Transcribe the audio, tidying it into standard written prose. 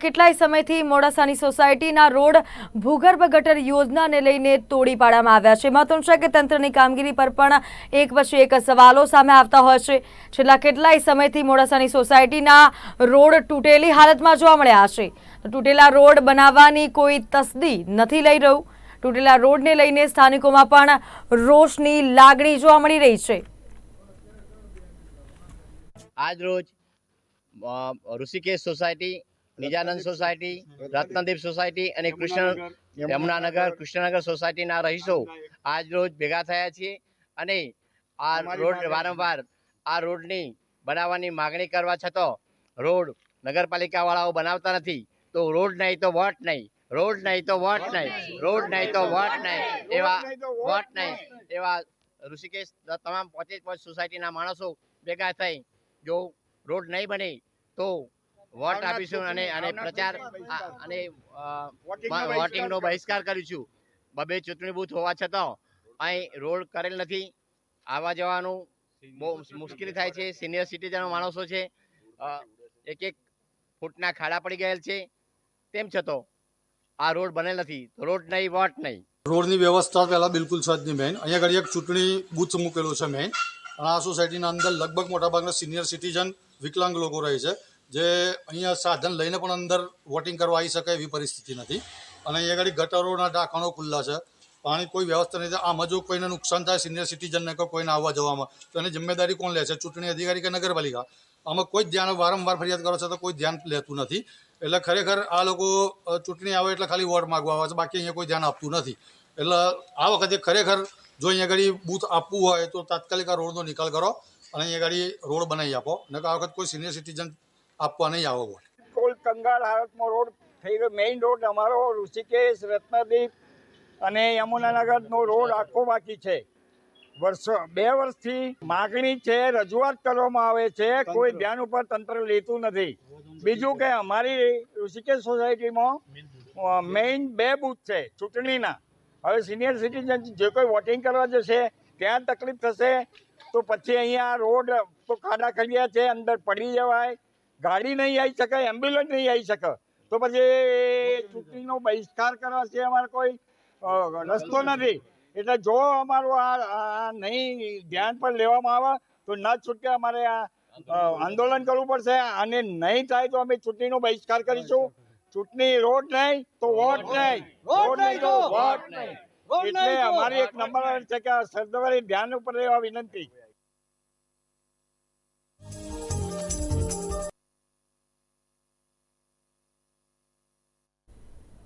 કેટલાય સમયથી મોડાસાની સોસાયટીના રોડ ભૂગર્ભ ગટર યોજનાને લઈને તોડી પાડવામાં આવ્યા છે। મહત્વનું છે કે તંત્રની કામગીરી પર પણ એક પછી એક સવાલો સામે આવતા હોય છે। છેલ્લા કેટલાય સમયથી મોડાસાની સોસાયટીના રોડ તૂટેલી હાલતમાં જોવા મળ્યા છે। તૂટેલા રોડ બનાવવાની કોઈ તસદી નથી લઈ રહ્યું। તૂટેલા રોડને લઈને સ્થાનિકોમાં પણ રોષની લાગણી જોવા મળી રહી છે। આજ રોજ Rishikesh society, Nijanand society, Ratnadeep society અને યમુનાનગર કૃષ્ણનગર સોસાયટીના રહીશો આજ રોજ ભેગા થયા છીએ અને આ રોડ વારંવાર આ રોડની બનાવવાની માગણી કરવા છતાં રોડ નગરપાલિકાવાળાઓ બનાવતા નથી। તો રોડ નહીં તો વોટ નહીં, રોડ નહીં તો વોટ નહીં, રોડ નહીં તો વોટ નહીં, એવા વોટ નહીં એવા ઋષિકેશ તમામ 5 સોસાયટીના માણસો ભેગા થઈ જો રોડ નહીં બને તો વોટ આપીશું અને પ્રચાર અને વોટિંગનો બહિષ્કાર કરીશું। બબે ચૂંટણી બૂથ હોવા છતાં અહીં રોડ કરેલ નથી। આવવા જવાનું બહુ મુશ્કેલી થાય છે। સિનિયર સિટીઝન માણસો છે, 1-1 ફૂટના ખાડા પડી ગયેલ છે। તેમ છતાં આ રોડ બનેલ નથી। રોડ નહીં વોટ નહીં। રોડની વ્યવસ્થા પહેલાં બિલકુલ છે જ નહીં મેન। અહીંયા ઘડી એક ચૂંટણી બૂથ મૂકેલો છે મેન। અને આ સોસાયટીના અંદર લગભગ મોટાભાગના સિનિયર સિટીઝન વિકલાંગ લોકો રહે છે, જે અહીંયા સાધન લઈને પણ અંદર વોટિંગ કરવા આવી શકે એવી પરિસ્થિતિ નથી। અને અહીંયા આગળ ગટરોના ઢાંકણો ખુલ્લા છે, પાણી કોઈ વ્યવસ્થા નથી। આમાં જો કોઈને નુકસાન થાય સિનિયર સિટીઝનને કે કોઈને આવવા જવામાં, તો એની જિમ્મેદારી કોણ લે છે? ચૂંટણી અધિકારી કે નગરપાલિકા? આમાં કોઈ જ ધ્યાન, વારંવાર ફરિયાદ કરો છો તો કોઈ ધ્યાન લેતું નથી। એટલે ખરેખર આ લોકો ચૂંટણી આવે એટલે ખાલી વોટ માગવા આવે છે, બાકી અહીંયા કોઈ ધ્યાન આપતું નથી। એટલે આ વખતે ખરેખર જો અહીંયા આગળ બૂથ આપવું હોય તો તાત્કાલિક આ રોડનો નિકાલ કરો અને અહીંયા આગળ રોડ બનાવી આપો, ને આ વખત કોઈ સિનિયર સિટીઝન આપવા નહીં આવો વોટ। કોઈ કંગાળ હાલતમાં રોડ થઈ ગયો। મેઇન રોડ અમારો ઋષિકેશ, રત્નદીપ અને યમુનાનગરનો રોડ આખો બાકી છે। 2 વર્ષથી માગણી છે, રજૂઆત કરવામાં આવે છે, કોઈ ધ્યાન ઉપર તંત્ર લેતું નથી। બીજું કે અમારી ઋષિકેશ સોસાયટીમાં મેઇન 2 બૂથ છે ચૂંટણીના। હવે સિનિયર સિટીઝન જે કોઈ વોટિંગ કરવા જશે ત્યાં તકલીફ થશે, તો પછી અહીંયા રોડ તો ખાડા ખડિયા છે, અંદર પડી જવાય, ગાડી નહીં આવી શકે, એમ્બ્યુલન્સ નહીં આવી શકે, તો પછી ચૂંટણીનો બહિષ્કાર કરવા છે અમારે કોઈ રસ્તો નથી। એટલે જો અમારું આ નહીં ધ્યાન પર લેવામાં આવે તો ના છૂટકે અમારે આ આંદોલન કરવું પડશે, અને નહીં થાય તો અમે ચૂંટણીનો બહિષ્કાર કરીશું। ચૂંટણી રોડ નહીં તો વોટ નહીં, રોડ નહીં તો વોટ નહીં। એટલે અમારી એક નંબર છે કે સરકારે ધ્યાન ઉપર લેવા વિનંતી।